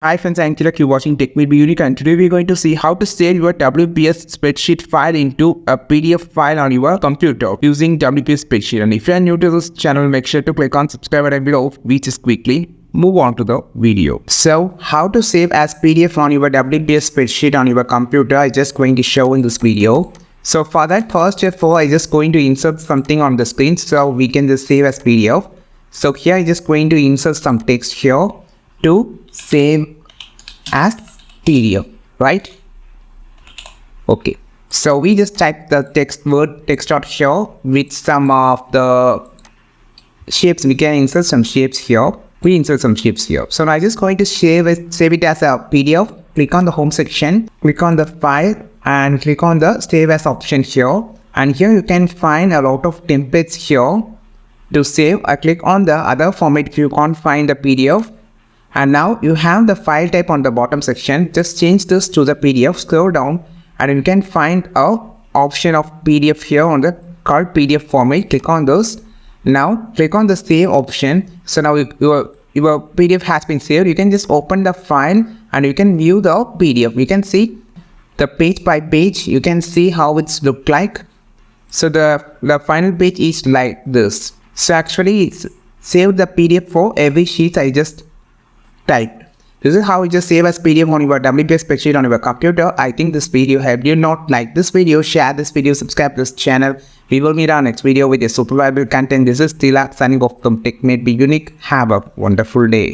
Hi friends, I'm Tilak. You're watching Tech Be Unique, and today we're going to see how to save your WPS spreadsheet file into a PDF file on your computer using WPS spreadsheet. And if you're new to this channel, make sure to click on subscribe button below. We just quickly move on to the video. So how to save as PDF on your WPS spreadsheet on your computer, I'm just going to show in this video. So for that, first of all, I'm just going to insert something on the screen so we can just save as PDF. So here I'm just going to insert some text here to save as PDF, right? Okay, so we just type the text out here with some of the shapes. We can insert some shapes here. We insert some shapes here. So now I'm just going to save it as a PDF. Click on the home section, click on the file and click on the save as option here. And here you can find a lot of templates here to save. I click on the other format if you can't find the PDF. And now you have the file type on the bottom section. Just change this to the PDF. Scroll down and you can find a option of PDF here on the called PDF format. Click on this. Now click on the save option. So now your PDF has been saved. You can just open the file and you can view the PDF. You can see the page by page. You can see how it's looked like. So the final page is like this. So actually it's saved the PDF for every sheet I just typed. This is how you just save as PDF on your WPS spreadsheet on your computer. I think this video helped you. Not like this video, share this video, subscribe to this channel. We will meet our next video with a super valuable content. This is Tilak signing off from Tech Be Unique. Have a wonderful day.